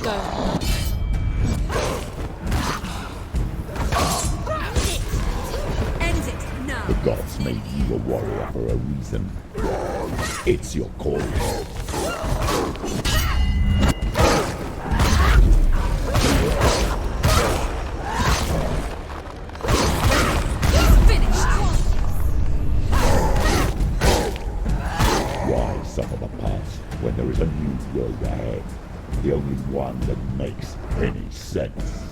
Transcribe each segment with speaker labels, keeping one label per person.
Speaker 1: Go. End it now.
Speaker 2: The gods made you a warrior for a reason. It's your calling. Why suffer the past when there is a new world ahead? The only one that makes any sense.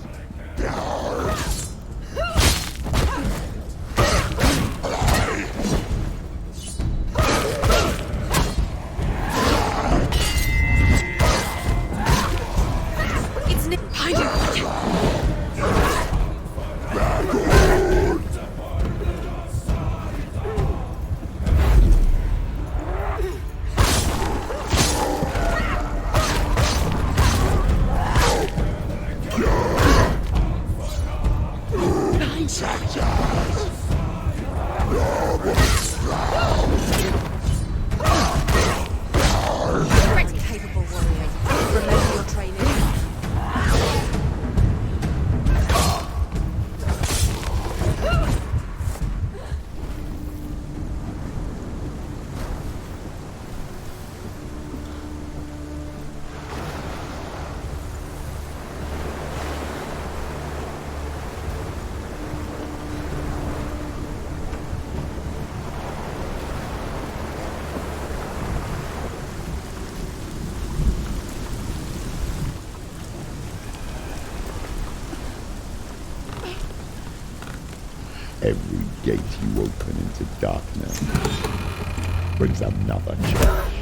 Speaker 2: Every gate you open into darkness brings another change.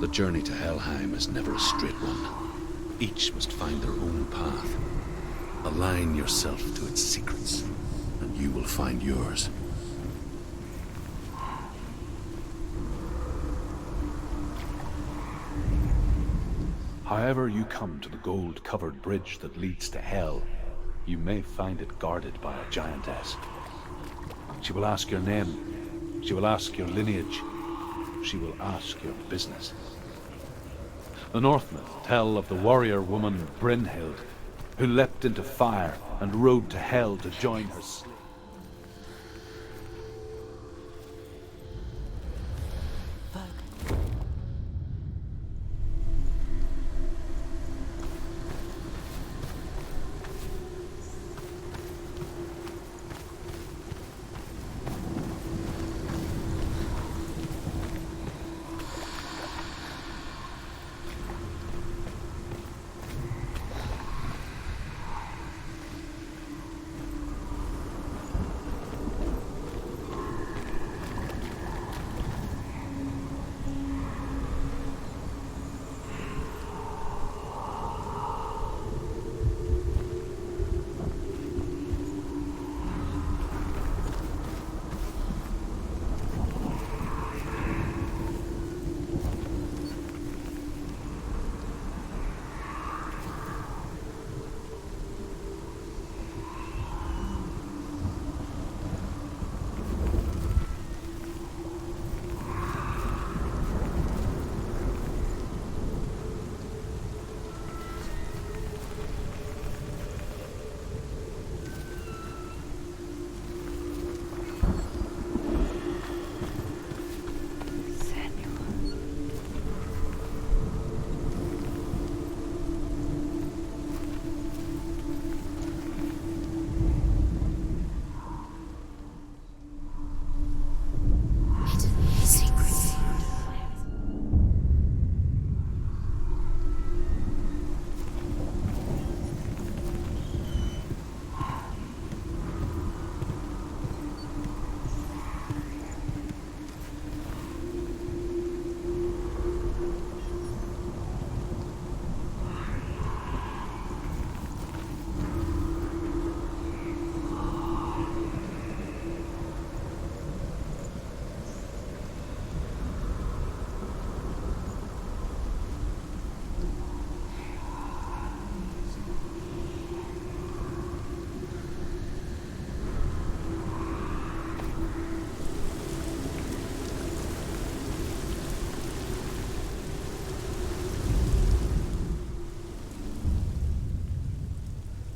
Speaker 1: The journey to Helheim is never a straight one. Each must find their own path. Align yourself to its secrets, and you will find yours.
Speaker 3: However you come to the gold-covered bridge that leads to Hell, you may find it guarded by a giantess. She will ask your name. She will ask your lineage. She will ask your business. The Northmen tell of the warrior woman Brynhild, who leapt into fire and rode to Hell to join her slave.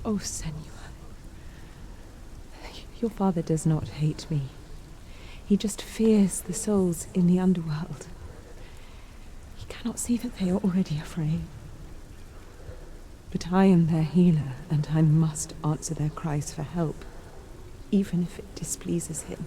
Speaker 4: Oh, Senua. Your father does not hate me. He just fears the souls in the underworld. He cannot see that they are already afraid. But I am their healer, and I must answer their cries for help, even if it displeases him.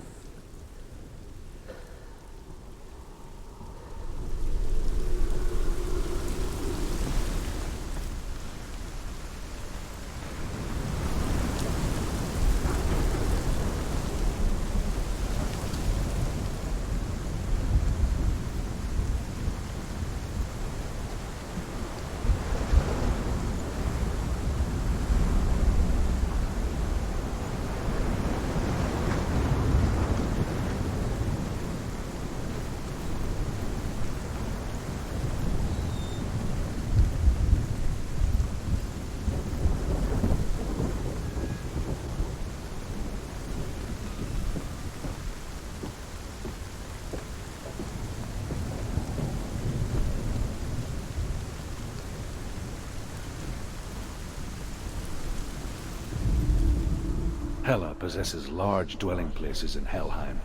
Speaker 3: Hela possesses large dwelling places in Helheim.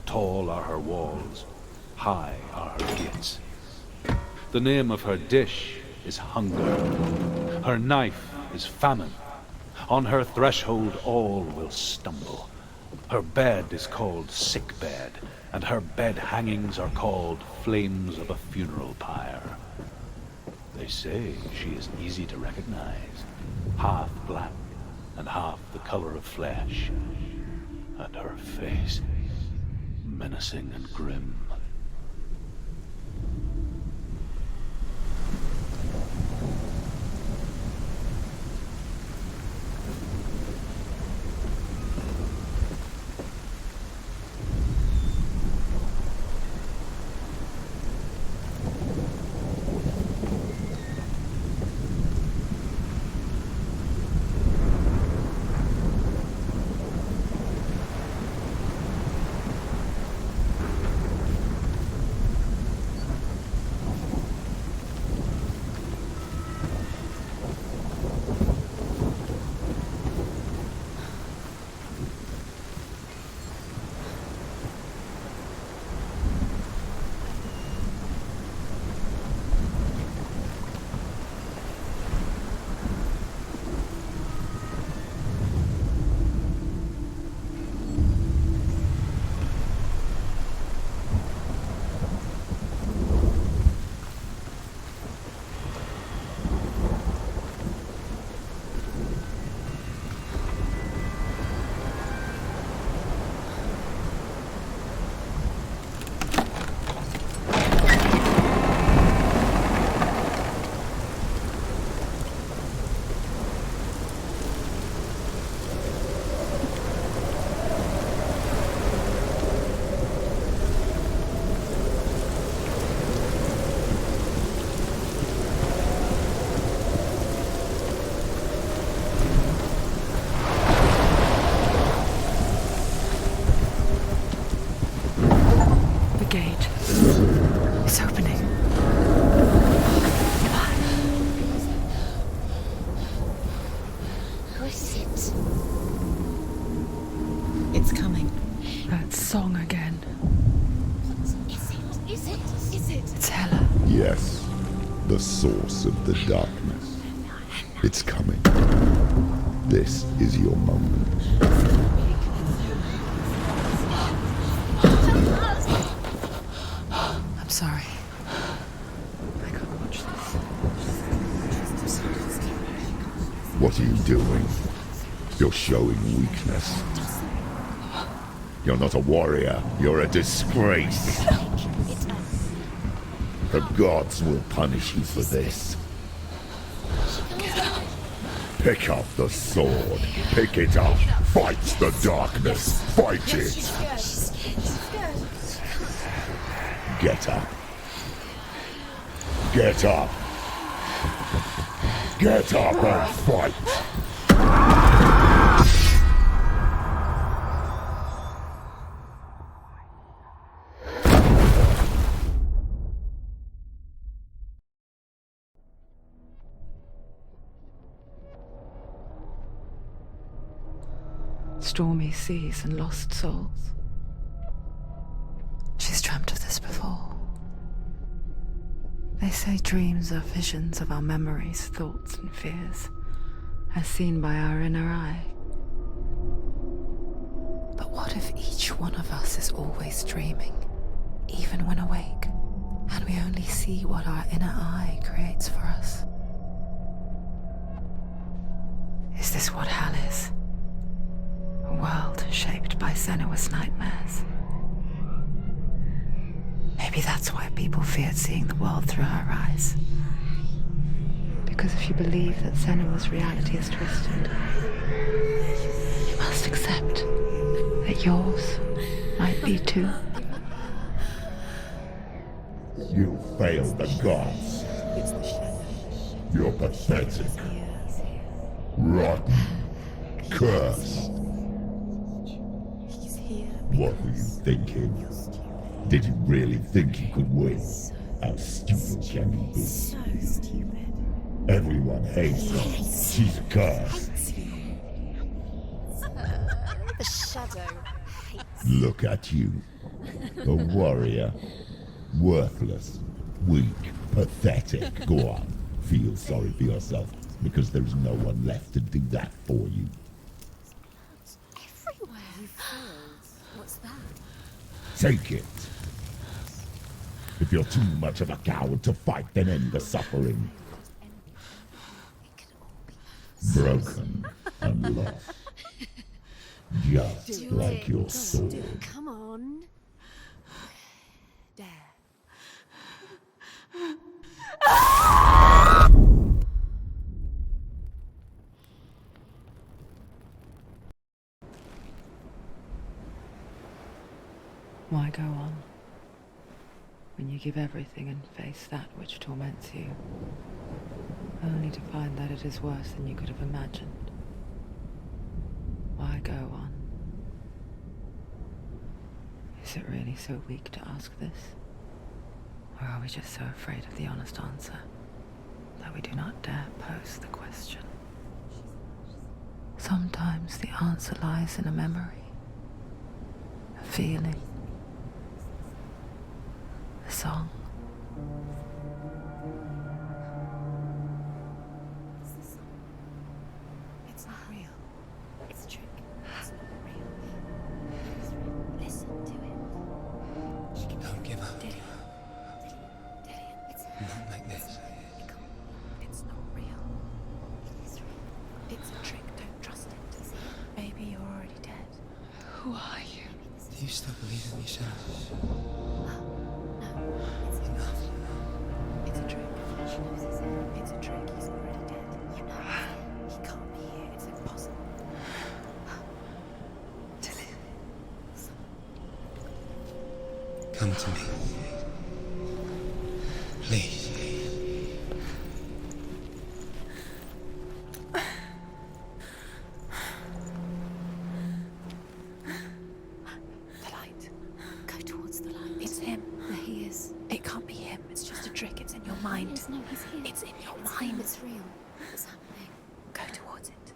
Speaker 3: Tall are her walls, high are her gates. The name of her dish is hunger. Her knife is famine. On her threshold all will stumble. Her bed is called sick bed, and her bed hangings are called flames of a funeral pyre. They say she is easy to recognize, half black and half the color of flesh, and her face menacing and grim.
Speaker 2: Yes, the source of the darkness. It's coming. This is your moment.
Speaker 5: I'm sorry. I can't watch this.
Speaker 2: What are you doing? You're showing weakness. You're not a warrior. You're a disgrace. The gods will punish you for this. Pick up the sword. Pick it up. Fight the darkness. Fight it. Get up. Get up. Get up and fight.
Speaker 5: Stormy seas and lost souls. She's dreamt of this before. They say dreams are visions of our memories, thoughts and fears, as seen by our inner eye. But what if each one of us is always dreaming, even when awake, and we only see what our inner eye creates for us? Is this what hell is? A world shaped by Senua's nightmares. Maybe that's why people feared seeing the world through her eyes. Because if you believe that Senua's reality is twisted, you must accept that yours might be too.
Speaker 2: You failed the gods. You're pathetic. Rotten. Cursed. What were you thinking? Did you really think you could win? How stupid can you be?
Speaker 6: So stupid.
Speaker 2: Everyone hates her. She's cursed.
Speaker 6: The shadow hates.
Speaker 2: Look at you. A warrior. Worthless. Weak. Pathetic. Go on. Feel sorry for yourself, because there's no one left to do that for you.
Speaker 6: Everywhere. You failed. What's that?
Speaker 2: Take it. If you're too much of a coward to fight, then end the suffering.
Speaker 6: It could all be
Speaker 2: Broken and lost. Just
Speaker 6: Do
Speaker 2: like
Speaker 6: it.
Speaker 2: your
Speaker 6: Go on,
Speaker 2: sword.
Speaker 6: do it. Come on. There.
Speaker 5: Why go on when you give everything and face that which torments you, only to find that it is worse than you could have imagined? Why go on? Is it really so weak to ask this? Or are we just so afraid of the honest answer that we do not dare pose the question? Sometimes the answer lies in a memory, a feeling, a song.
Speaker 6: It's not real. It's a trick. It's not real. It's real. Listen to it.
Speaker 7: Don't give up.
Speaker 6: Daddy. It's
Speaker 7: Not like this.
Speaker 6: It's not real. It is real. It's a trick. Don't trust it. Maybe you're already dead.
Speaker 5: Who are you?
Speaker 7: Do you still believe in yourself?
Speaker 6: No. It's
Speaker 7: Enough.
Speaker 6: It's a trick. She knows it's it. It's a trick. He's already dead. You know it's it. He can't be here. It's impossible.
Speaker 7: Come to me. Please.
Speaker 6: The light. Go towards the light. It's him. There he is. It can't be him. It's just a trick. It's in your mind. No, he's here. It's in your mind. It's real. What's happening? Go towards it.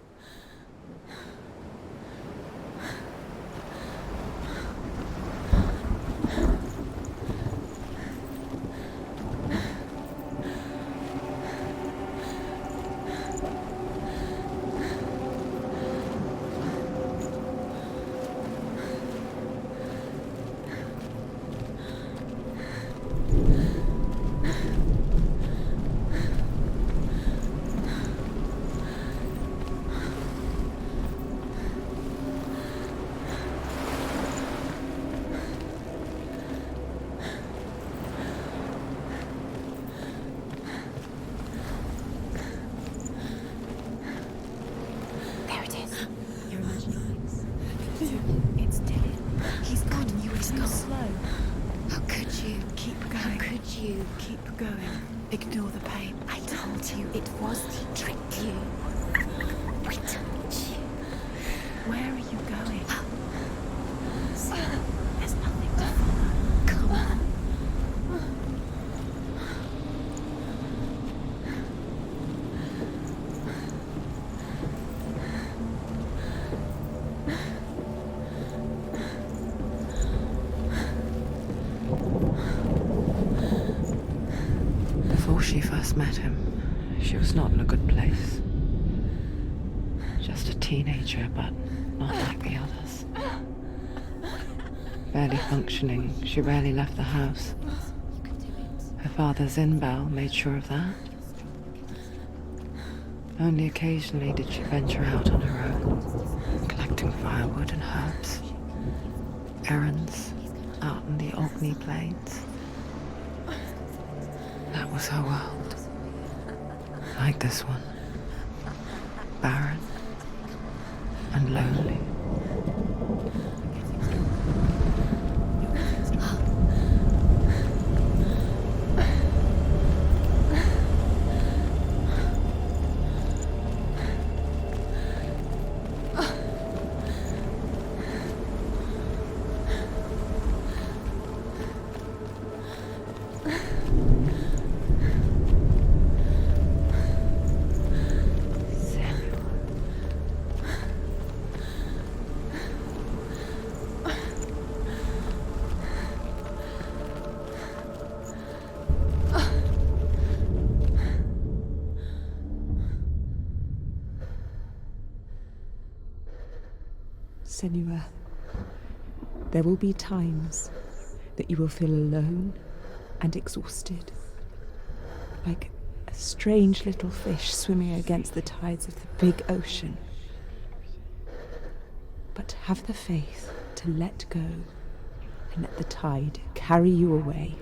Speaker 6: going? Ignore the pain. I told you it was to trick you. I told you. Where are you going? There's nothing to follow. Come on.
Speaker 5: Before she first met him, she was not in a good place. Just a teenager, but not like the others. Barely functioning, she rarely left the house. Her father's in-bell made sure of that. Only occasionally did she venture out on her own, collecting firewood and herbs. Errands out in the Orkney Plains. That was her world. Like this one. Barren and lonely.
Speaker 4: Senua, there will be times that you will feel alone and exhausted, like a strange little fish swimming against the tides of the big ocean. But have the faith to let go and let the tide carry you away.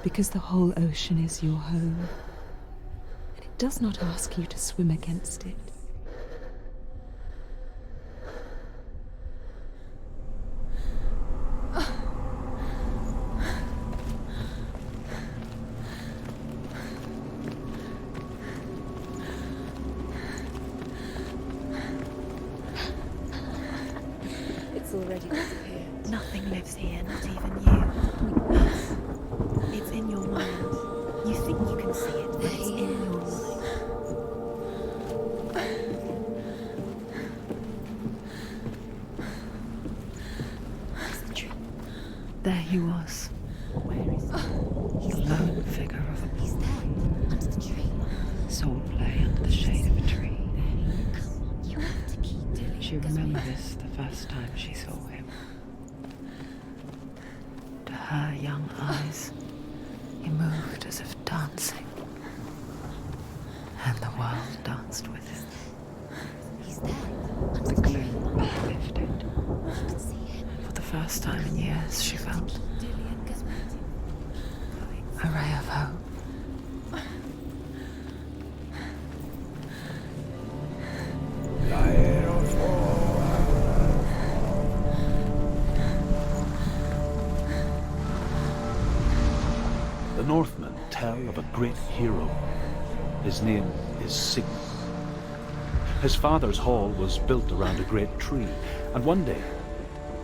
Speaker 4: Because the whole ocean is your home, and it does not ask you to swim against it.
Speaker 6: Already disappeared. Nothing lives here, not even you. Us. It's in your mind. You think you can see it, but it's in your mind. What's the truth?
Speaker 5: There he was.
Speaker 6: Where is he?
Speaker 5: The lone figure of a
Speaker 6: He's
Speaker 5: boy.
Speaker 6: there, under the tree.
Speaker 5: Swordplay under the shade of a tree.
Speaker 6: You have to keep doing it.
Speaker 5: She remembered this the first time she saw him. To her young eyes, he moved as if dancing. And the world danced with him.
Speaker 6: He's there, under
Speaker 5: The
Speaker 6: the tree.
Speaker 5: gloom lifted.
Speaker 6: You can see him.
Speaker 5: For the first time in years, she felt a ray of hope.
Speaker 3: The Northmen tell of a great hero. His name is Sigmund. His father's hall was built around a great tree, and one day,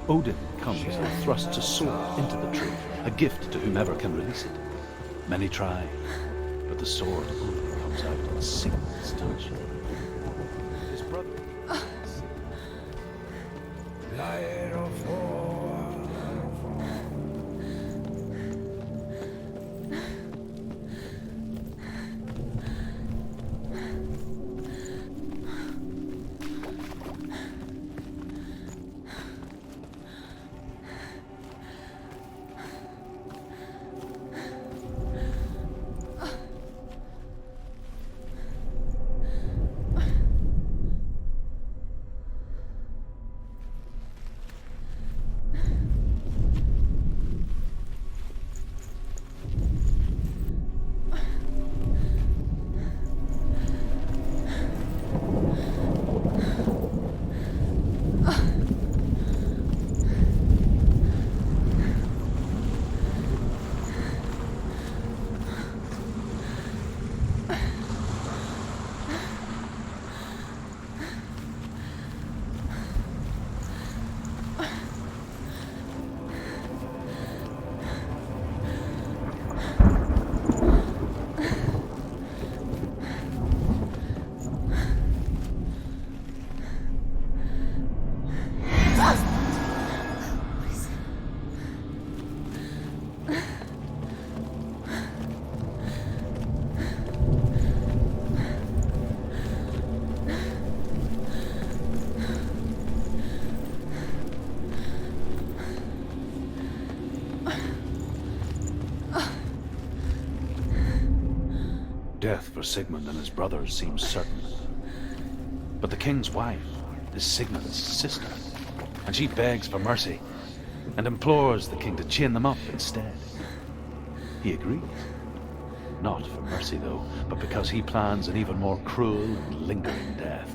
Speaker 3: Odin comes and thrusts a sword into the tree, a gift to whomever can release it. Many try, but the sword only comes out on Sigmund's touch. His brother... Death for Sigmund and his brothers seems certain. But the king's wife is Sigmund's sister, and she begs for mercy and implores the king to chain them up instead. He agrees. Not for mercy, though, but because he plans an even more cruel and lingering death.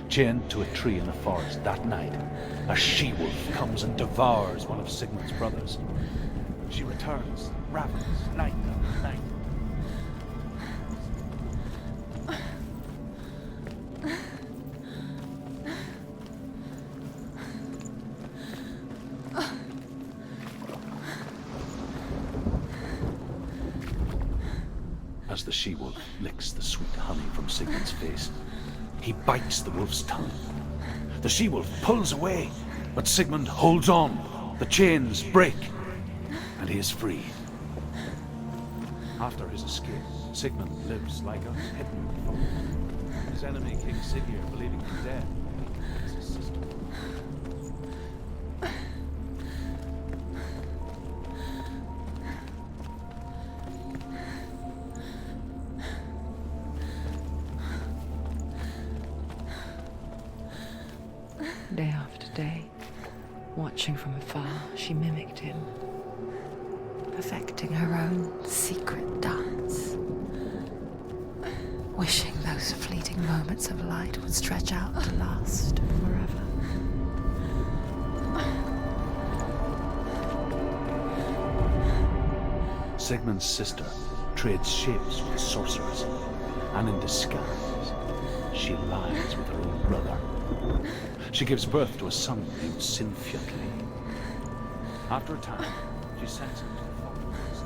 Speaker 3: Chained to a tree in the forest that night, a she-wolf comes and devours one of Sigmund's brothers. She returns, ravens, night after night. As the she-wolf licks the sweet honey from Sigmund's face, he bites the wolf's tongue. The she-wolf pulls away, but Sigmund holds on. The chains break, and he is free. After his escape, Sigmund lives like a hidden foe. His enemy, King Siggeir, believing him dead, is his sister.
Speaker 5: Day after day, watching from afar, she mimicked him, perfecting her own secret dance, wishing those fleeting moments of light would stretch out to last forever.
Speaker 3: Sigmund's sister trades shapes with sorcerers, and in disguise, she lies with her own brother. She gives birth to a son named Sinfjotli. After a time, she sends him to the forest.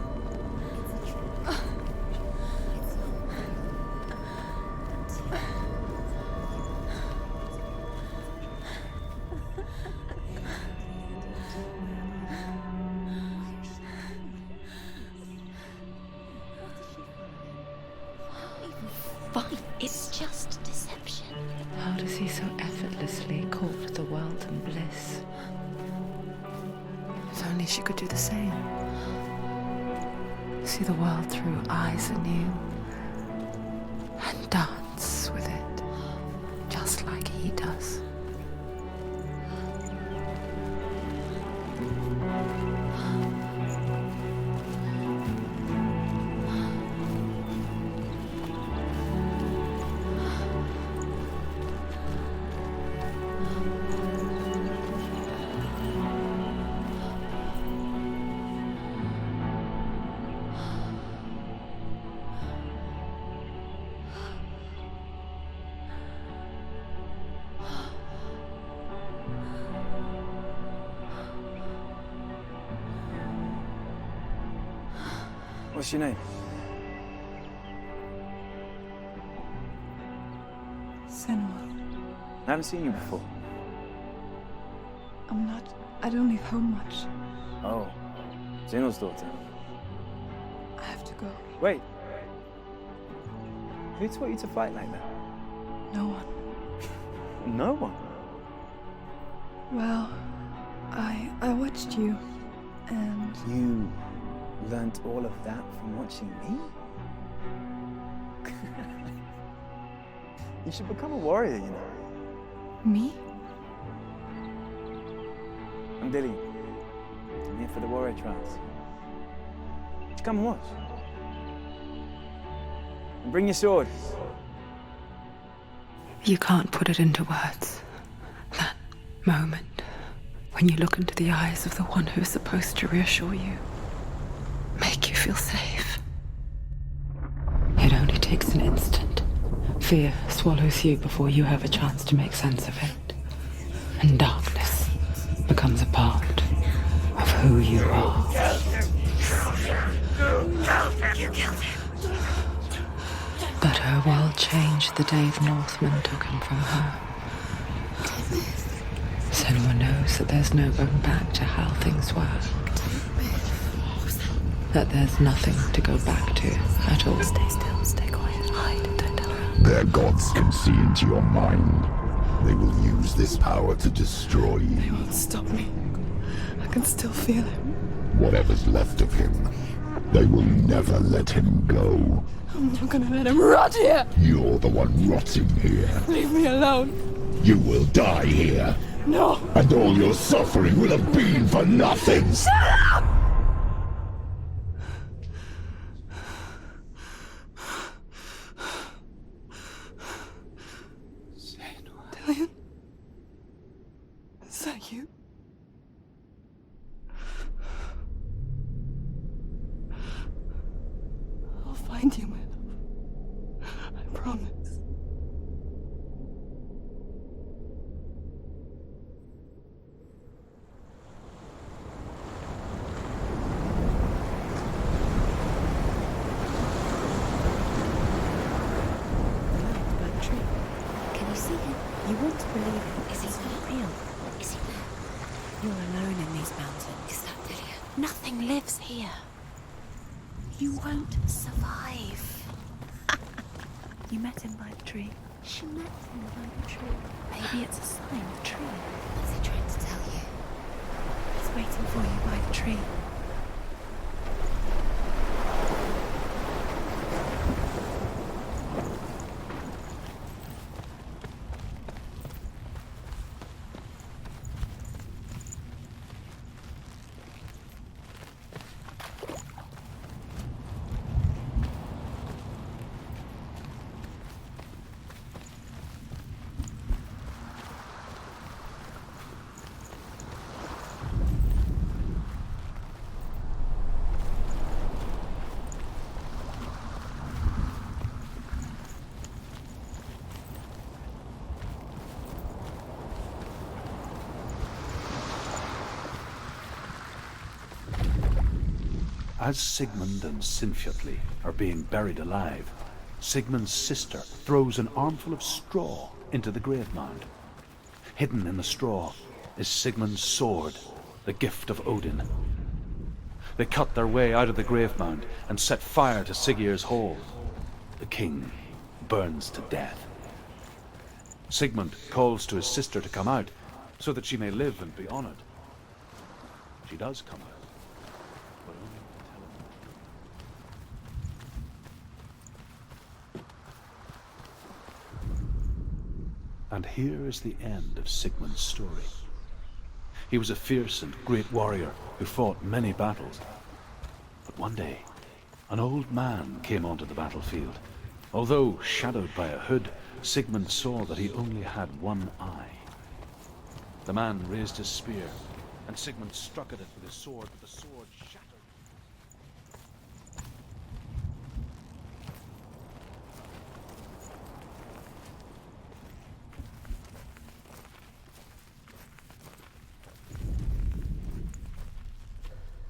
Speaker 6: Fine, it's just deception.
Speaker 5: How does he so effortlessly court the world and bliss? If only she could do the same. See the world through eyes anew and dance with it, just like he does.
Speaker 8: What's your name?
Speaker 9: Senua.
Speaker 8: I haven't seen you before.
Speaker 9: I don't leave home much.
Speaker 8: Oh, Zeno's daughter.
Speaker 9: I have to go.
Speaker 8: Wait. Who taught you to fight like that?
Speaker 9: No one.
Speaker 8: No one?
Speaker 9: Well, I watched you, and
Speaker 8: You learnt all of that from watching me? You should become a warrior, you know.
Speaker 9: me?
Speaker 8: I'm Dilly. I'm here for the warrior trials. Just come and watch. And bring your sword.
Speaker 5: You can't put it into words. That moment when you look into the eyes of the one who's supposed to reassure you, make you feel safe. It only takes an instant. Fear swallows you before you have a chance to make sense of it. And darkness becomes a part of who you are. But her world changed the day the Northmen took him from her. Senua knows that there's no going back to how things were. That there's nothing to go back to at all.
Speaker 6: Stay still, stay quiet, hide, don't tell her.
Speaker 2: Their gods can see into your mind. They will use this power to destroy
Speaker 9: They
Speaker 2: you.
Speaker 9: won't stop me. I can still feel him.
Speaker 2: Whatever's left of him They will never let him go.
Speaker 9: I'm not gonna let him rot here!
Speaker 2: You're the one rotting here.
Speaker 9: Leave me alone!
Speaker 2: You will die here.
Speaker 9: No!
Speaker 2: And all your suffering will have been for nothing.
Speaker 9: Shut up! Dillian? Is that you? I'll find you, my love. I promise.
Speaker 6: Can you see him? You want to believe it. Is he not real? Is he there? You're alone in these mountains. Is that Dillian? Nothing lives here. You won't survive. You met him by the tree. She met him by the tree. Maybe it's a sign, the tree. What's he trying to tell you? He's waiting for you by the tree.
Speaker 3: As Sigmund and Sinfjotli are being buried alive, Sigmund's sister throws an armful of straw into the grave mound. Hidden in the straw is Sigmund's sword, the gift of Odin. They cut their way out of the grave mound and set fire to Siggeir's hall. The king burns to death. Sigmund calls to his sister to come out so that she may live and be honored. She does come out. But only to tell him the truth. And here is the end of Sigmund's story. He was a fierce and great warrior who fought many battles. But one day, an old man came onto the battlefield. Although shadowed by a hood, Sigmund saw that he only had one eye. The man raised his spear, and Sigmund struck at it with his sword, but the sword shattered.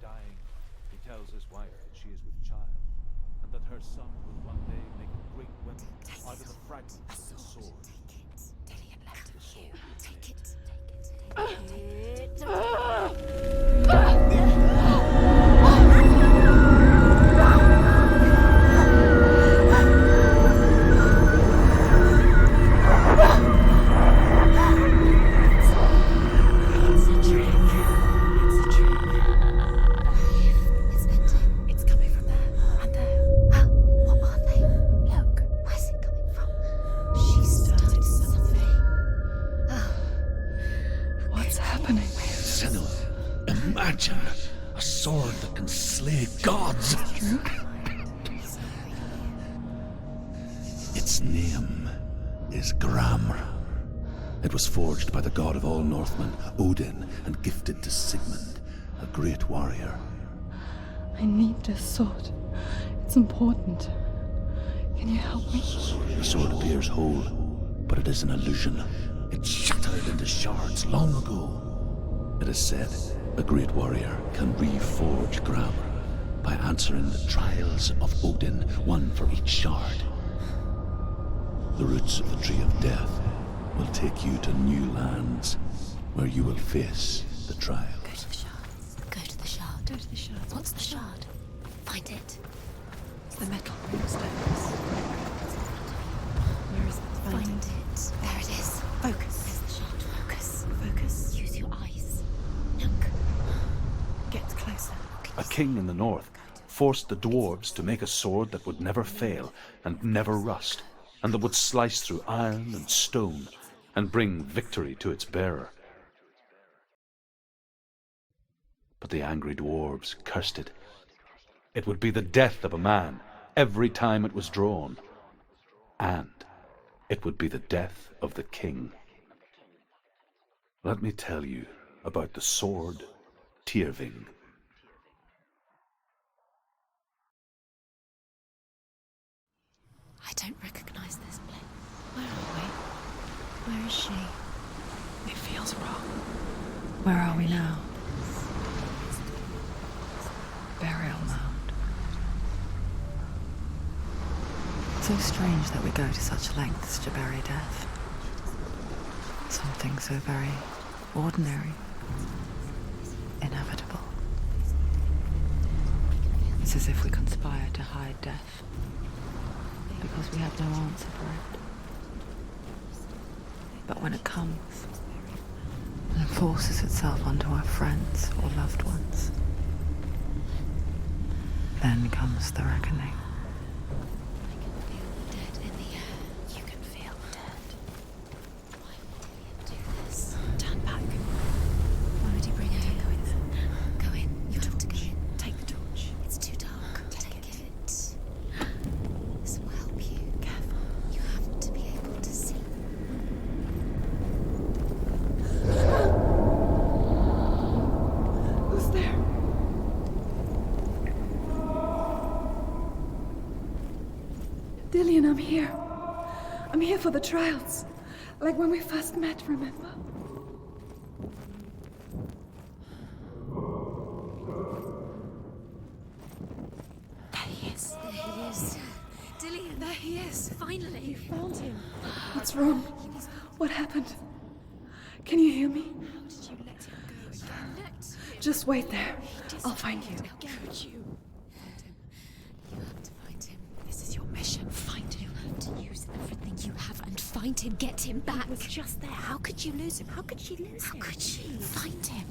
Speaker 3: Dying, he tells his wife that she is with child, and that her son will one day make a great weapon out of the fragments of his sword.
Speaker 6: Take it. Dillian left it with you. Take it. Take it. It's a trick. It's a trick. It's ending. It's coming from there. And there. Oh, what are they? Look. Where's it coming from? She started something. Oh.
Speaker 9: What's happening?
Speaker 1: Senua, imagine a sword that can slay gods. Its name is Gramr. It was forged by the god of all Northmen, Odin, and gifted to Sigmund, a great warrior.
Speaker 9: I need this sword. It's important. Can you help me?
Speaker 1: The sword appears whole, but it is an illusion. It shattered into shards long ago. It is said a great warrior can reforge Gramr by answering the trials of Odin, one for each shard. The roots of the Tree of Death will take you to new lands where you will face the trials.
Speaker 6: Go to the shards. Go to the shard. Go to the shard. What's the shard? Find it.
Speaker 4: It's the metal runestones. Where is it?
Speaker 6: Find it. There it is.
Speaker 4: Focus.
Speaker 6: There's the shard. Focus.
Speaker 4: Focus.
Speaker 6: Use your eyes. Look.
Speaker 4: Get closer.
Speaker 3: A king in the north forced the dwarves to make a sword that would never fail and never rust, and that would slice through iron and stone and bring victory to its bearer. But the angry dwarves cursed it. It would be the death of a man every time it was drawn, and it would be the death of the king. Let me tell you about the sword Tyrving.
Speaker 6: I don't recognize this place. Where are we? Where is she?
Speaker 5: It feels wrong. Where are we now? Burial mound. So strange that we go to such lengths to bury death. Something so very ordinary, inevitable. It's as if we conspire to hide death, because we have no answer for it. But when it comes and forces itself onto our friends or loved ones, then comes the reckoning.
Speaker 6: Dead in the air. You can feel dead. Why would he do this? Turn back. Why would he bring her in? Go in. You have to go in. Take the torch. It's too dark. Take it. This will help you. Careful. You have to be able to see.
Speaker 9: Who's there? Dillian, I'm here. I'm here for the trials. Like when we first met, remember?
Speaker 6: There he is. There he is. Dillian. There he is. Finally.
Speaker 9: You found him. What's wrong? What happened? Can you hear me?
Speaker 6: How did you let him go?
Speaker 9: Just wait there. I'll find you.
Speaker 6: Could you? You have to find him. This is your mission. Find him. You have to use everything you have and find him. Get him back. He was just there. How could you lose him? How could she lose him? How could she? Find him.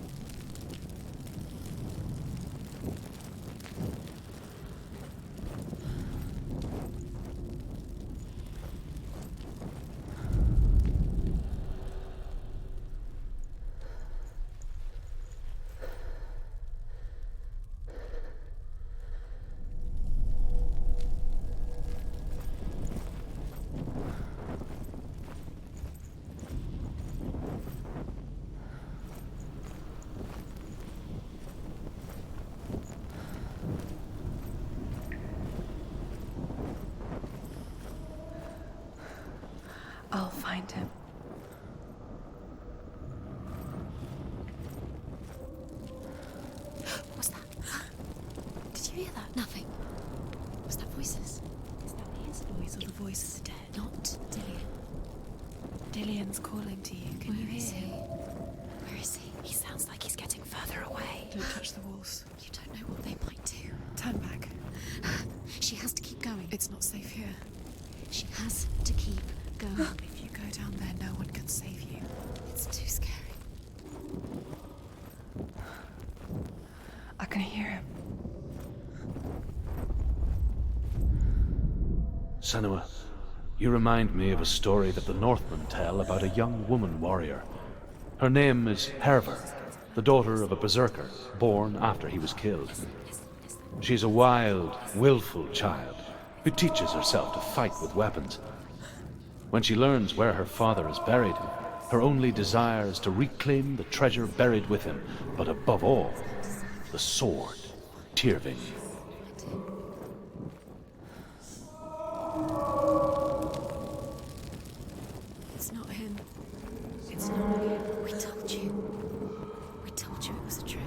Speaker 9: I'll find him.
Speaker 6: What's that? Did you hear that? Nothing. Was that voices? Is that his voice or the voice of the dead? Not Dillian.
Speaker 9: Dillian's calling to you. Can you hear him?
Speaker 6: Where is he? He sounds like he's getting further away.
Speaker 9: Don't touch the walls.
Speaker 6: You don't know what they might do.
Speaker 9: Turn back.
Speaker 6: She has to keep going.
Speaker 9: It's not safe here.
Speaker 6: She has to keep going.
Speaker 9: If you go down there, no one can save you.
Speaker 6: It's too scary.
Speaker 9: I can hear him.
Speaker 3: Senua, you remind me of a story that the Northmen tell about a young woman warrior. Her name is Herver, the daughter of a berserker born after he was killed. She's a wild, willful child who teaches herself to fight with weapons. When she learns where her father is buried, her only desire is to reclaim the treasure buried with him, but above all, the sword, Tyrving.
Speaker 6: It's not him. It's not him. We told you. We told you it was a trick.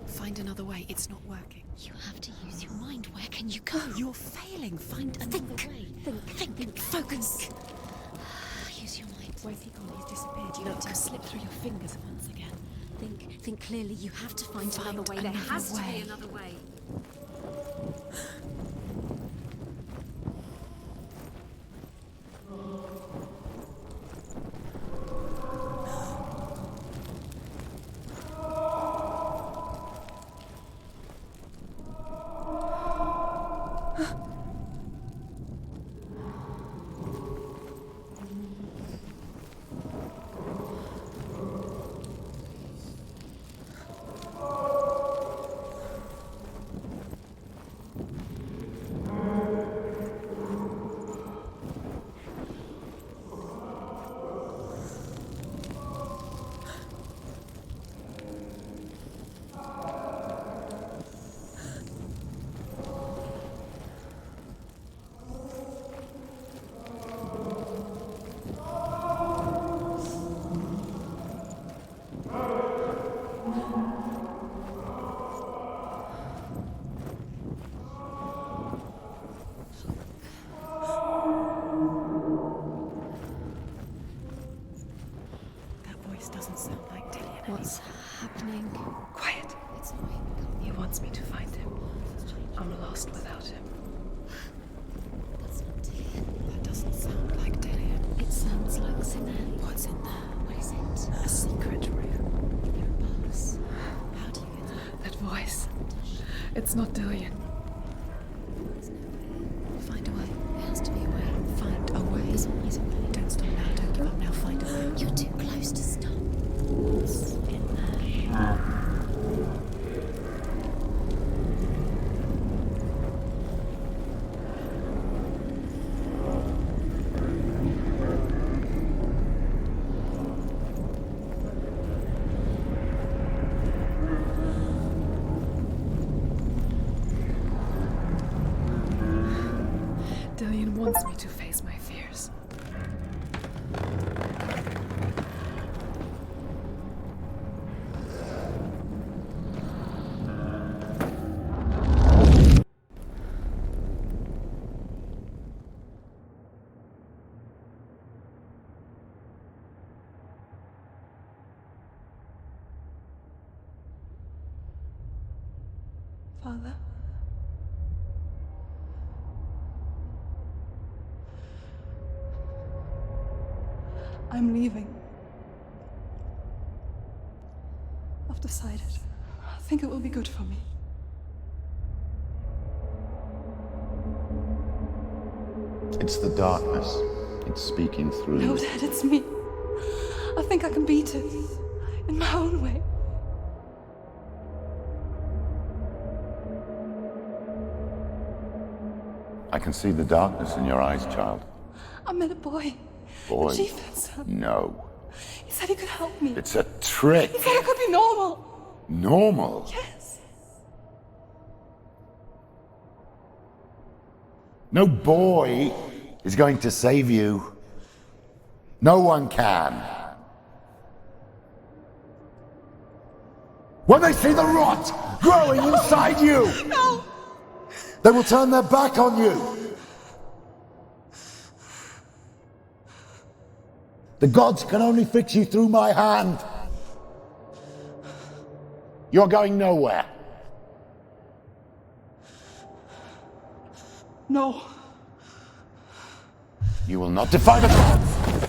Speaker 9: Find another way. It's not working.
Speaker 6: You have to use your mind. Where can you go?
Speaker 9: You're failing. Find another way.
Speaker 6: Think. Focus. Use your mind.
Speaker 9: Where's he gone? He's disappeared. You let him slip through your fingers once again.
Speaker 6: Think clearly. You have to find another way. There
Speaker 9: another
Speaker 6: has to
Speaker 9: way.
Speaker 6: be another way. Doesn't sound like Dillian. What's happening?
Speaker 9: Quiet.
Speaker 6: It's not him.
Speaker 9: He wants me to find him. I'm lost without him.
Speaker 6: That's not Dillian. That doesn't sound like Dillian. It sounds like Sinelli. What's in there? What is it?
Speaker 9: A secret room.
Speaker 6: You're a boss. How do you get there?
Speaker 9: That voice. It's not Dillian.
Speaker 6: Find a way. There has to be a way. Find a way. There's always a way. Don't stop now. Don't give up now. Find a way. You're too close to stop. What's in there?
Speaker 9: Dillian wants me to face my fears. Father? I'm leaving. I've decided. I think it will be good for me.
Speaker 10: It's the darkness. It's speaking through
Speaker 9: No,
Speaker 10: you.
Speaker 9: Dad, it's me. I think I can beat it. In my own way.
Speaker 10: I can see the darkness in your eyes, child.
Speaker 9: I met a boy.
Speaker 10: Boy.
Speaker 9: The chieftain's son.
Speaker 10: No.
Speaker 9: He said he could help me.
Speaker 10: It's a trick.
Speaker 9: He said I could be normal.
Speaker 10: Normal?
Speaker 9: Yes.
Speaker 10: No boy is going to save you. No one can. When they see the rot growing inside you,
Speaker 9: No!
Speaker 10: they will turn their back on you. The gods can only fix you through my hand. You're going nowhere.
Speaker 9: No.
Speaker 10: You will not defy the gods.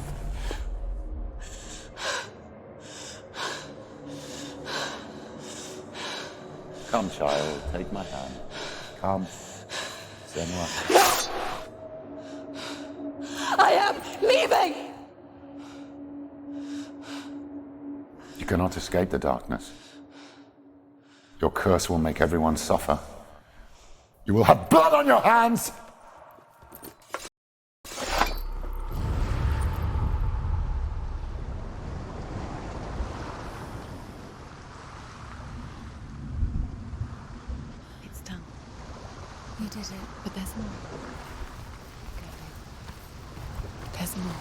Speaker 10: Come, child, take my hand. Come. Senua.
Speaker 9: I am leaving!
Speaker 10: You cannot escape the darkness. Your curse will make everyone suffer. You will have blood on your hands!
Speaker 6: It's done. You did it, but there's more. There's more.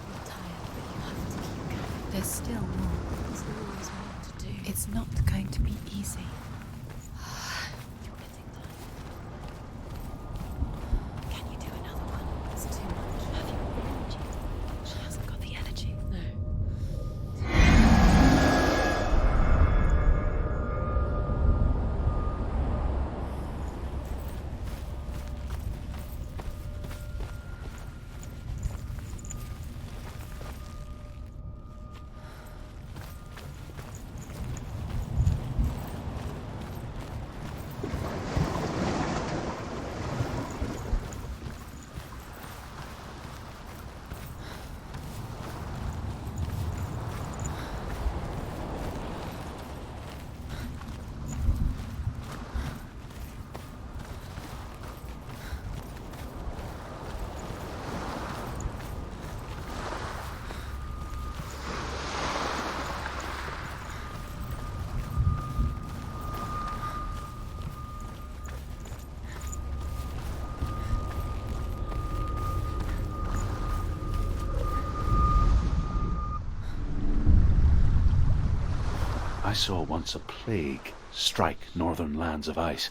Speaker 6: You're tired, but you have to keep going. There's still more. There's always more to do. It's not going to be easy. You're getting tired. Can you do another one? It's too much. Have you got the energy? She hasn't got the energy. No.
Speaker 3: I saw once a plague strike northern lands of ice.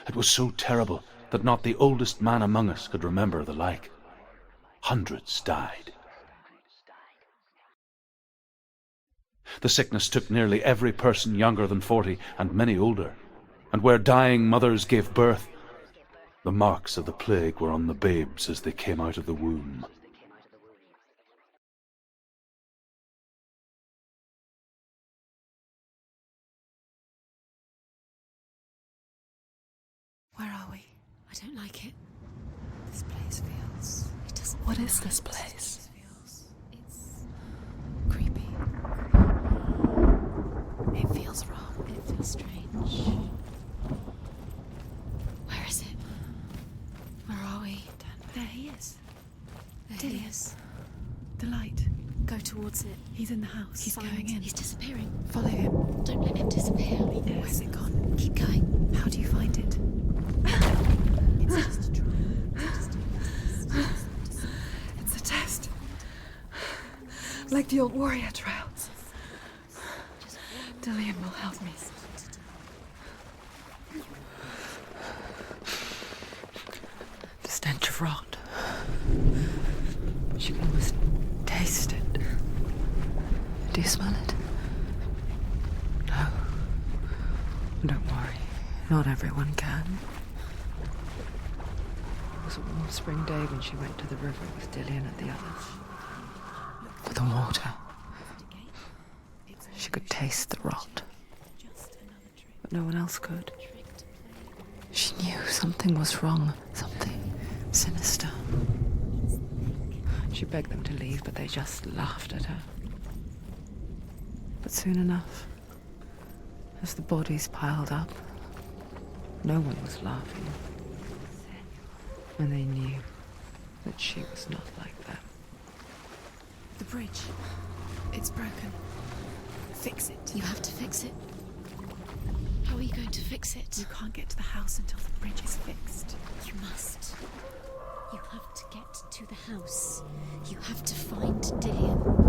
Speaker 3: It was so terrible that not the oldest man among us could remember the like. Hundreds died. The sickness took nearly every person younger than 40 and many older, and where dying mothers gave birth, the marks of the plague were on the babes as they came out of the womb.
Speaker 6: Where are we? I don't like it. This place feels... It doesn't...
Speaker 9: What
Speaker 6: feel
Speaker 9: is
Speaker 6: right.
Speaker 9: this place?
Speaker 6: It's creepy. It feels wrong. It feels strange. Where is it? Where are we?
Speaker 9: There he is.
Speaker 6: There he is.
Speaker 9: The light.
Speaker 6: Go towards it.
Speaker 9: He's in the house. He's
Speaker 6: Find-
Speaker 9: going in.
Speaker 6: He's disappearing.
Speaker 9: Follow him.
Speaker 6: Don't let him disappear.
Speaker 9: Where's it gone?
Speaker 6: Keep going.
Speaker 9: How do you find it?
Speaker 6: It's just a trial. It's just a test.
Speaker 9: It's a test. Like the old warrior trials. Dillian will help me. The stench of rot. She can almost taste it. Do you smell it? No. Don't worry. Not everyone can. It was a warm spring day when she went to the river with Dillian and the others. For the water. She could taste the rot. But no one else could. She knew something was wrong. Something sinister. She begged them to leave, but they just laughed at her. But soon enough, as the bodies piled up, no one was laughing. And they knew that she was not like them.
Speaker 6: The bridge. It's broken. Fix it. You have to fix it. How are you going to fix it?
Speaker 9: You can't get to the house until the bridge is fixed.
Speaker 6: You must. You have to get to the house. You have to find Dillian.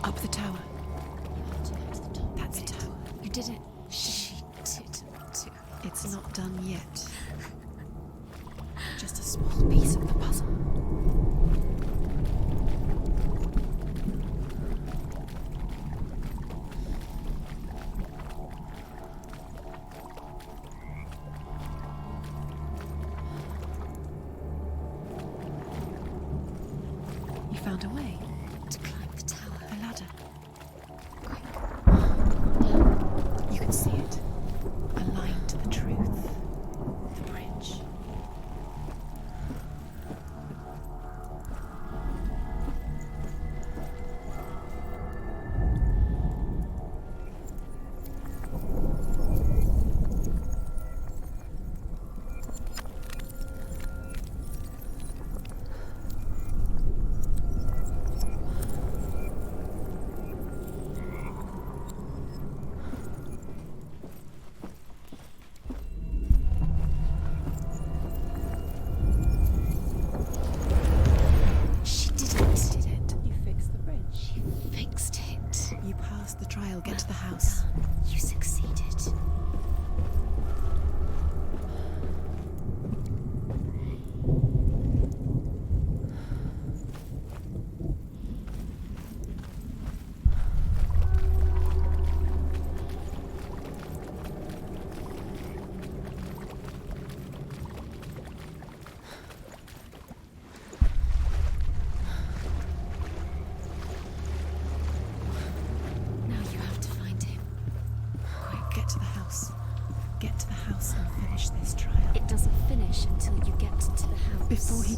Speaker 9: Up the tower.
Speaker 6: That's the tower. You did it. She did it.
Speaker 9: It's not done yet. Just a small piece of the puzzle. You found a way
Speaker 6: To climb the tower.
Speaker 9: a ladder.
Speaker 6: Quick.
Speaker 9: You can see it. Aligned to the truth. The bridge.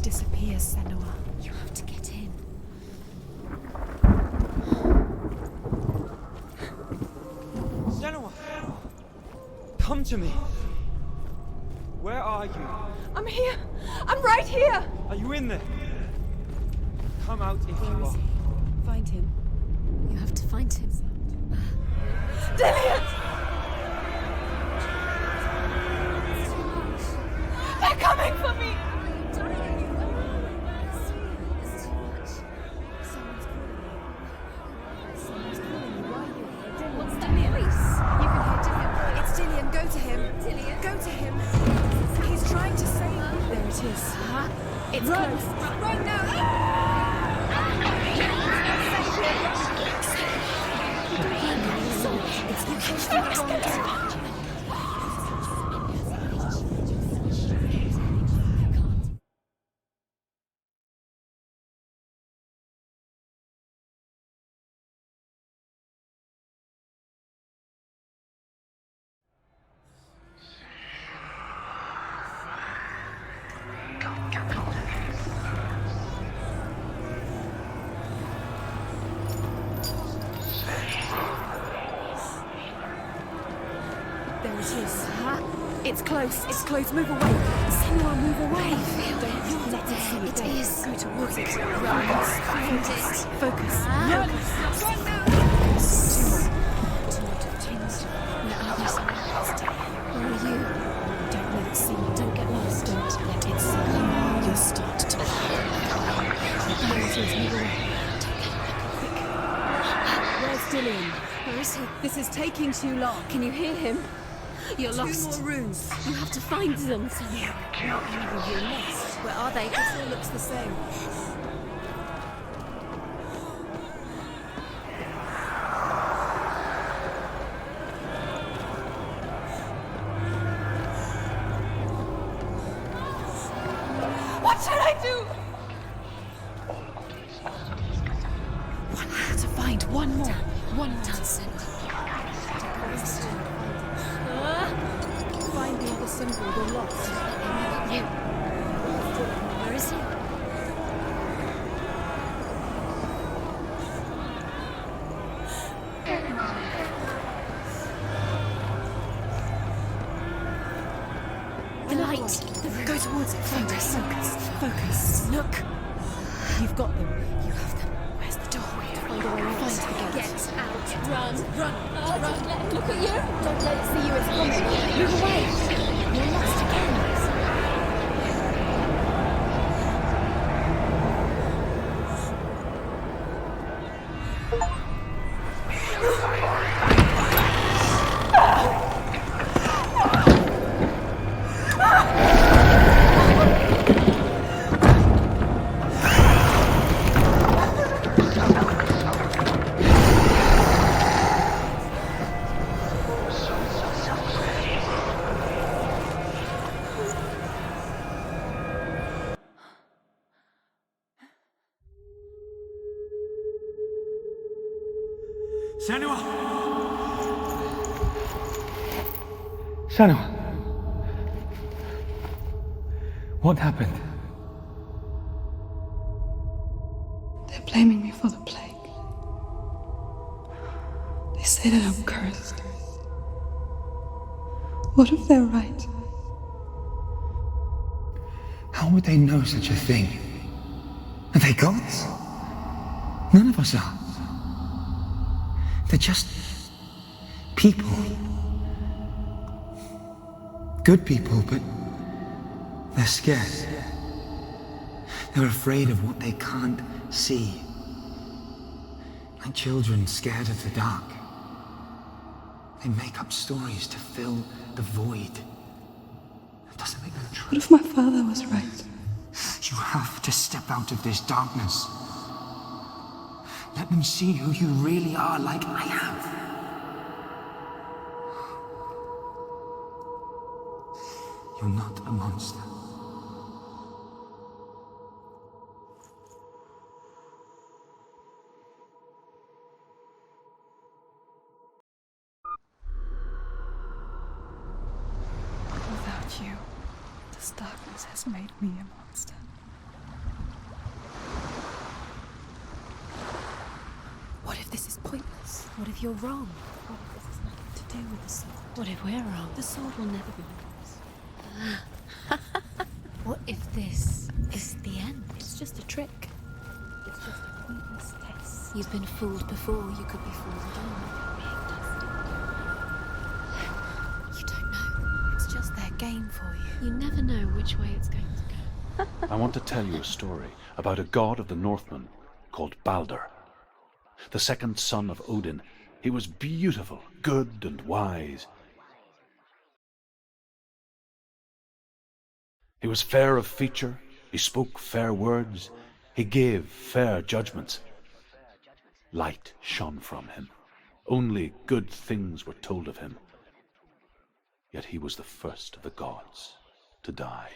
Speaker 6: disappears, Senua. You have to get in.
Speaker 7: Senua! Come to me! Where are you?
Speaker 4: I'm here! I'm right here!
Speaker 7: Are you in there? Come out if you are.
Speaker 6: Find him. You have to find him.
Speaker 4: Dillian! They're coming for me!
Speaker 6: What's that voice? You can hear Dillian. It's Dillian. Go to him. Dillian. Go to him. He's trying to save you. There it is. Huh? It's close. Run now. There it is. Huh? It's close. It's close. Move away. Senua, move away. Don't let it see you. It is. Go towards it. Run. Focus. Focus. Run. Run now. Too much have changed. Where are you? Where are you? Don't let it see you. Don't get lost. Don't let it see you. You'll start to There it is. Move away. Quick. Where's Dillian? Where is he? This is taking too long. Can you hear him? You're lost. 2 more rooms. You have to find them. You're lost. Where are they? It all looks the same. What should I do? I have to find one more. One more. Find the other symbol. You're lost. You. Where is he? The light. Go towards it. Focus. Focus. Focus. Look. You've got them. You have them. Where's the door? Find a way out. Find the gate. Get out. Run. Run. Don't let it look at you. Don't let it see you. It's coming. Move away. You're lost again.
Speaker 7: Senua! Senua! What happened?
Speaker 11: They're blaming me for the plague. They say that I'm cursed. What if they're right?
Speaker 7: How would they know such a thing? Are they gods? None of us are. They're just people. Good people, but they're scared. They're afraid of what they can't see. Like children scared of the dark. They make up stories to fill the void. That doesn't make them true.
Speaker 11: What if my father was right?
Speaker 7: You have to step out of this darkness. Let them see who you really are, like I have. You're not a monster.
Speaker 11: Without you, this darkness has made me a monster.
Speaker 6: if you're wrong? What if this has nothing to do with the sword? What if we're wrong? The sword will never be yours. What if this is the end? It's just a trick. It's just a pointless test. You've been fooled before, you could be fooled again. You don't know. It's just their game for you. You never know which way it's going to go.
Speaker 3: I want to tell you a story about a god of the Northmen called Balder. The second son of Odin. He was beautiful, good and wise. He was fair of feature, he spoke fair words, he gave fair judgments. Light shone from him. Only good things were told of him. Yet he was the first of the gods to die.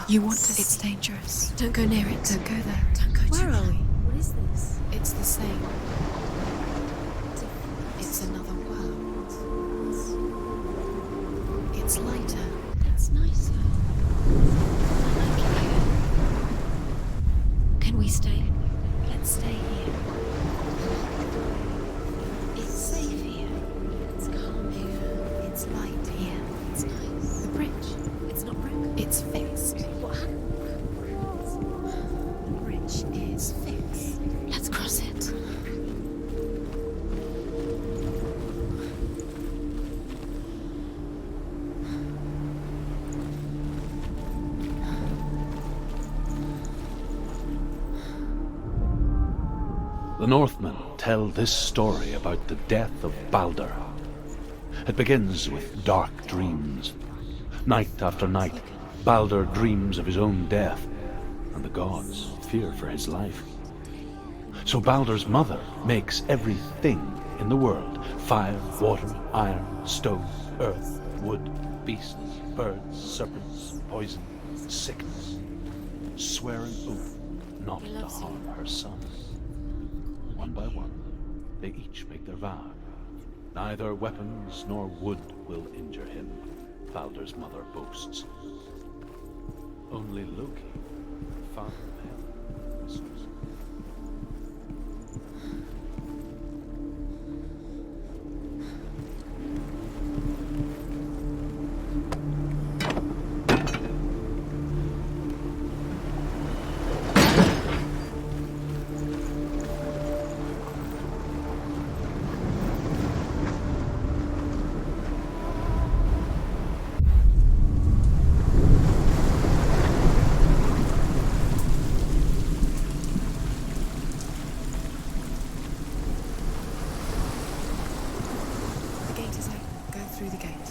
Speaker 6: You want to... It's dangerous. Don't go near it. Don't go there. Don't go too... Where are we? What is this? It's the same. It's another world. It's lighter. It's nicer. I like it here. Can we stay? Let's stay here. It's safe here. It's calm here. It's light here. It's nice. The bridge. It's not broken. It's fixed. What happened? The bridge is fixed. Let's cross it.
Speaker 3: The Northmen tell this story about the death of Balder. It begins with dark dreams. Night after night, Balder dreams of his own death, and the gods fear for his life. So Balder's mother makes everything in the world: fire, water, iron, stone, earth, wood, beasts, birds, serpents, poison, sickness, swear an oath not to harm her son. One by one, they each make their vow. Neither weapons nor wood will injure him, Balder's mother boasts. Only Loki, father of Hel, whispers.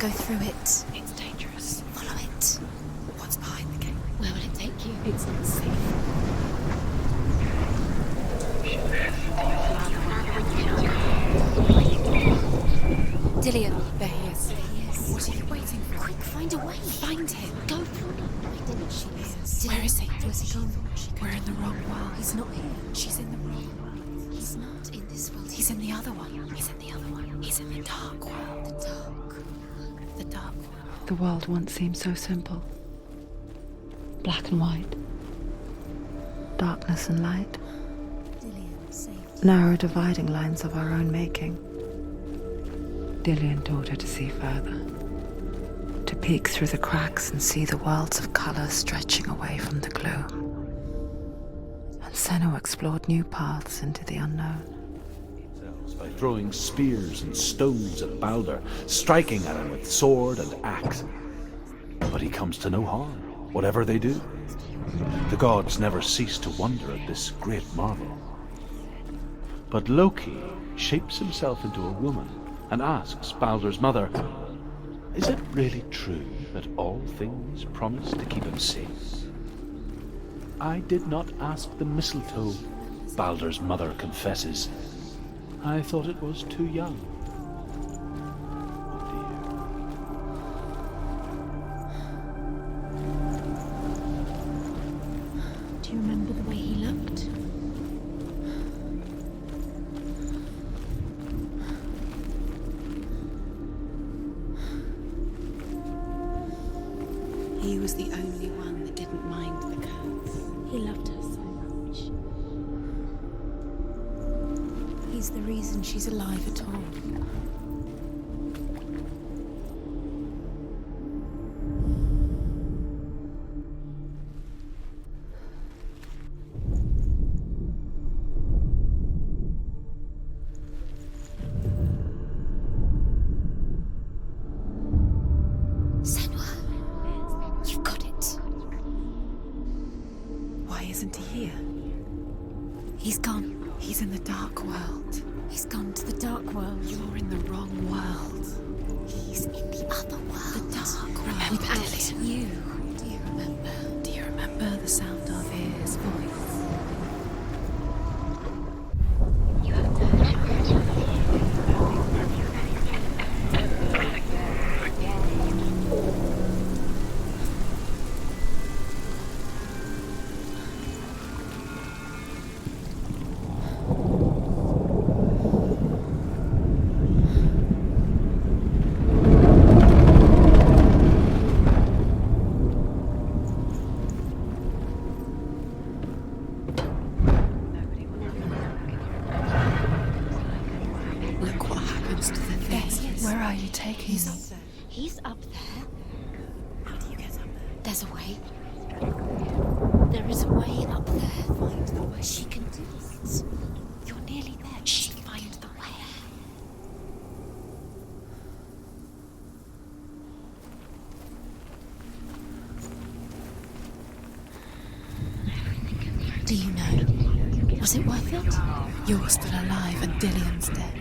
Speaker 6: Go through it. It's dangerous. Follow it. What's behind the gate? Where will it take you? It's not safe. Dillion, there he is. What are you waiting for? Quick, find a way. Find him. Go. Why didn't she hear? Where is he? Where's he gone? We're in the wrong world. He's not here. She's in the wrong world. He's not in this world. He's in the other one. He's in the other one. He's in the dark world. The dark. The dark world.
Speaker 9: The world once seemed so simple. Black and white. Darkness and light. Narrow dividing lines of our own making. Dillion taught her to see further. To peek through the cracks and see the worlds of colour stretching away from the gloom. And Senua explored new paths into the unknown.
Speaker 3: By throwing spears and stones at Balder, striking at him with sword and axe. but he comes to no harm, whatever they do. The gods never cease to wonder at this great marvel. But Loki shapes himself into a woman and asks Baldur's mother, is it really true that all things promise to keep him safe? I did not ask the mistletoe, Baldur's mother confesses. I thought it was too young.
Speaker 6: Do you remember the way he looked?
Speaker 12: He was the only one that didn't mind the curse.
Speaker 6: He loved her so much. He's the reason she's alive at all.
Speaker 12: Isn't he here?
Speaker 6: He's gone.
Speaker 12: He's in the dark world.
Speaker 6: He's gone to the dark world.
Speaker 12: You're in the wrong world.
Speaker 6: He's in the other world.
Speaker 12: The dark world.
Speaker 6: Without you.
Speaker 12: Do you remember? Do you remember the sound of his voice? Where are you taking me?
Speaker 6: He's up there.
Speaker 12: How do you get up there?
Speaker 6: There's a way. There is a way up there.
Speaker 12: Find the way.
Speaker 6: She can do it. You're nearly there. She can find the way. Do you know? Was it worth it?
Speaker 12: You're still alive and Dillion's dead.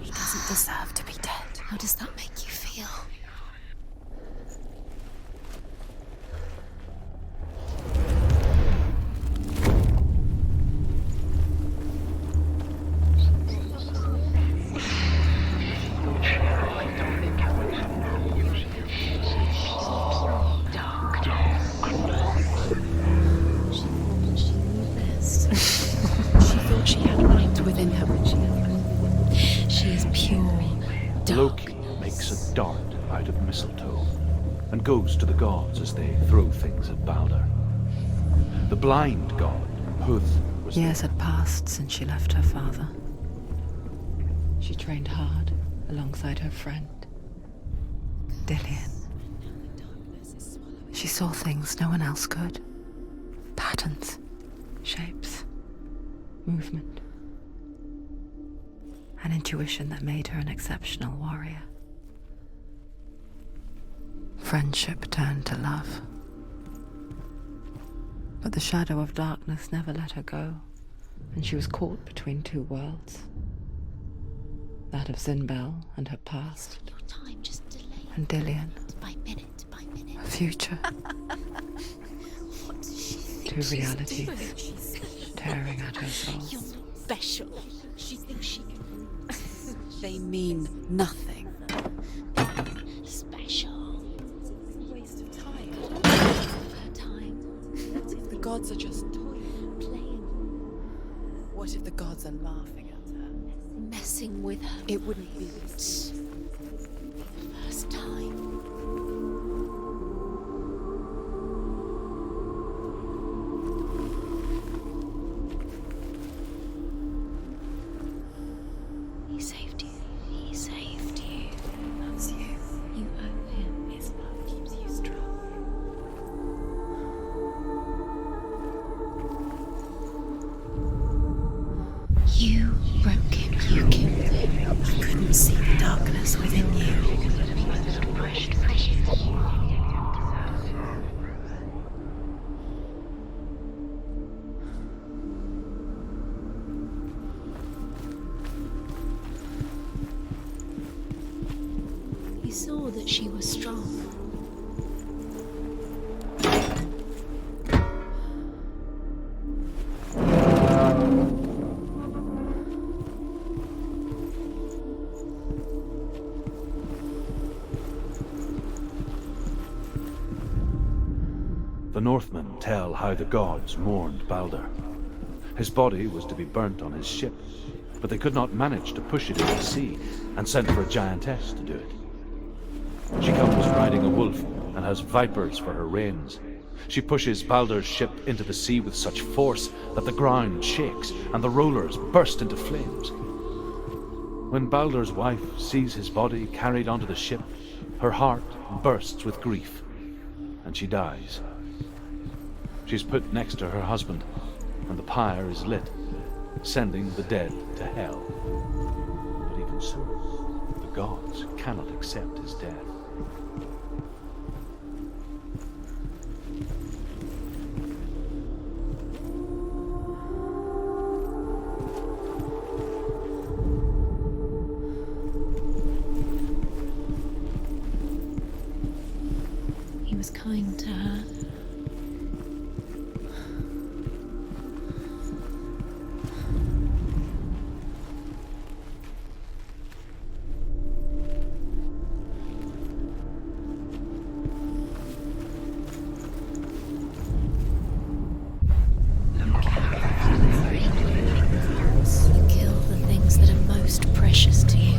Speaker 12: He doesn't deserve to be dead.
Speaker 6: How does that make you feel? She knew best.
Speaker 12: She thought she had light within her, but she is pure.
Speaker 3: Loki makes a dart out of mistletoe and goes to the gods as they throw things at Baldur. The blind god, Huth, was
Speaker 9: Years had passed since she left her father. She trained hard alongside her friend, Dillion. She saw things no one else could. Patterns, shapes, movement. An intuition that made her an exceptional warrior. Friendship turned to love. But the shadow of darkness never let her go, and she was caught between two worlds. That of Zinbel and her past,
Speaker 6: Your time just delayed.
Speaker 9: and Dillion,
Speaker 6: By minute, by minute.
Speaker 9: her future.
Speaker 6: What does she think
Speaker 9: Two
Speaker 6: she's
Speaker 9: realities
Speaker 6: doing? She's
Speaker 9: tearing at her soul.
Speaker 6: You're special. She thinks she can.
Speaker 12: They mean nothing.
Speaker 6: Special.
Speaker 12: It's a waste of time.
Speaker 6: Her time.
Speaker 12: What if the gods are just
Speaker 6: Playing.
Speaker 12: What if the gods are laughing at her?
Speaker 6: Messing with her.
Speaker 12: It wouldn't be
Speaker 6: The first time. He saved you. He saved you.
Speaker 12: That's you.
Speaker 6: You owe him.
Speaker 12: His love keeps you strong.
Speaker 6: You broke him. You killed him.
Speaker 12: I couldn't see the darkness within you. We saw that she was strong.
Speaker 3: The Northmen tell how the gods mourned Balder. His body was to be burnt on his ship, but they could not manage to push it into the sea, and sent for a giantess to do it. She comes riding a wolf and has vipers for her reins. She pushes Balder's ship into the sea with such force that the ground shakes and the rollers burst into flames. When Balder's wife sees his body carried onto the ship, her heart bursts with grief, and she dies. She's put next to her husband, and the pyre is lit, sending the dead to hell. But even so, the gods cannot accept his death.
Speaker 12: He was kind to her. You kill the things that are most precious to you.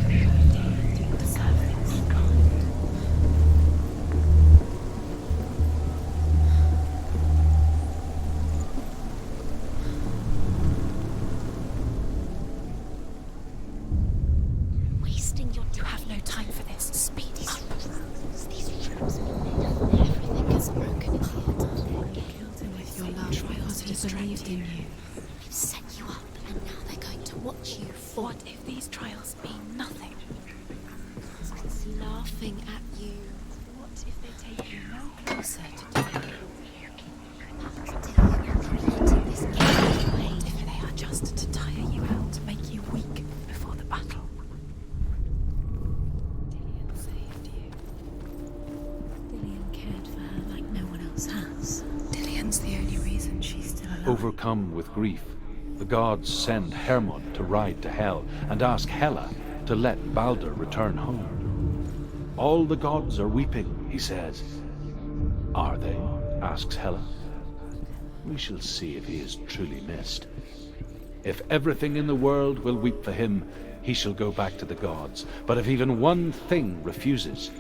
Speaker 12: Wasting your... You have no time for this. Speed up. These rooms are made of everything is broken in here. You killed him with your love because he believed in you. We've set you up, and now they're going to watch you fall. What if these trials mean nothing? It's laughing at you. What if they take you no closer to doing this game? What if they are just to tire you out, to make you weak before the battle? Dillian saved you. Dillian cared for her like no one else has. Dillian's the only reason she's still alive.
Speaker 3: Overcome with grief, the gods send Hermod to ride to Hell and ask Hela to let Balder return home. All the gods are weeping, he says. Are they? Asks Hela. We shall see if he is truly missed. If everything in the world will weep for him, he shall go back to the gods. But if even one thing refuses,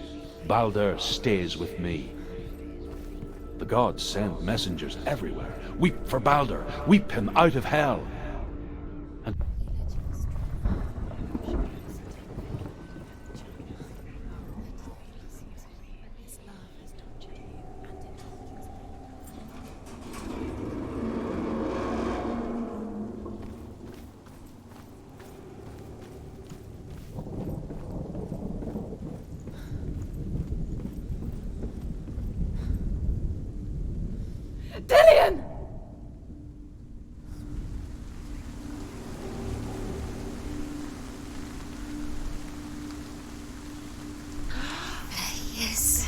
Speaker 3: Balder stays with me. The gods send messengers everywhere. Weep for Balder! Weep him out of hell! And
Speaker 4: Dillian!
Speaker 12: Yes.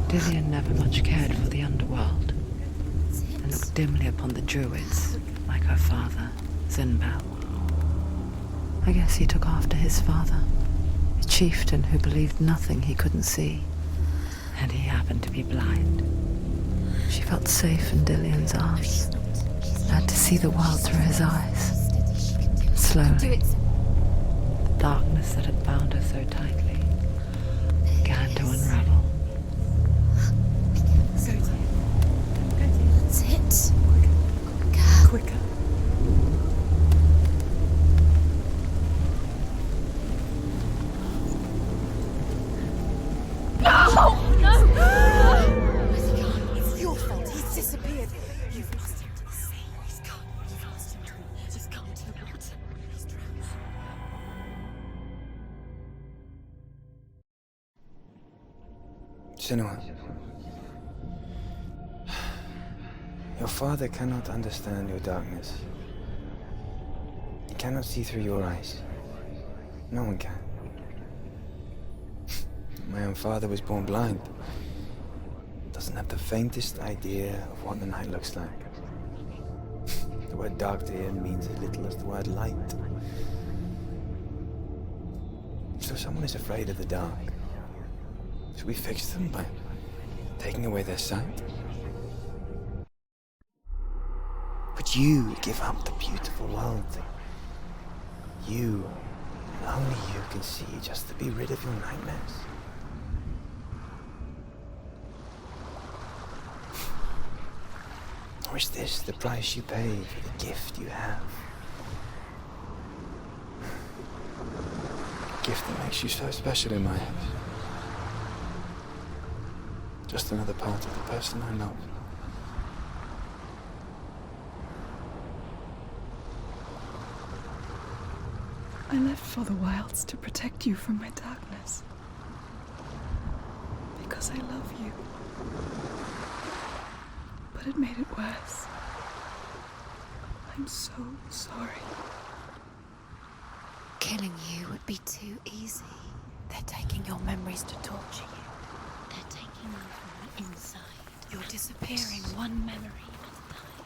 Speaker 9: Dillian never much cared for the underworld, and looked dimly upon the druids, like her father, Zinbel. I guess he took after his father, a chieftain who believed nothing he couldn't see, and he happened to be blind. She felt safe in Dillian's arms, learned to see the world through his eyes. Slowly, the darkness that had bound her so tightly began to unravel.
Speaker 12: That's it.
Speaker 4: Quicker.
Speaker 12: It's your fault. He's disappeared. You've lost him to the sea. He's gone. You've lost him to him. He's gone to the water. He's drowned.
Speaker 7: Senua, your father cannot understand your darkness. He cannot see through your eyes. No one can. My own father was born blind. Doesn't have the faintest idea of what the night looks like. The word dark to him means as little as the word light. So if someone is afraid of the dark, should we fix them by taking away their sight? Would you give up the beautiful world that you, and only you, can see just to be rid of your nightmares? Or is this the price you pay for the gift you have? A gift that makes you so special in my eyes. Just another part of the person I love.
Speaker 11: I left for the wilds to protect you from my darkness. Because I love you. But it made it worse. I'm so sorry.
Speaker 12: Killing you would be too easy. They're taking your memories to torture you. They're taking you from the inside. You're disappearing one memory at a time.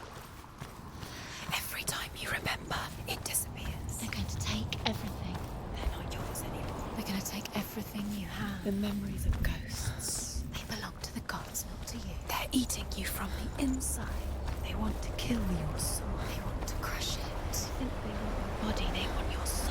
Speaker 12: Every time you remember, it disappears. They're going to take everything. They're not yours anymore. They're going to take everything you have. The memories of ghosts. They belong to the gods, not to you. They're eating you from the inside. They want to kill your soul. They want to crush it. They want your body. They want your soul.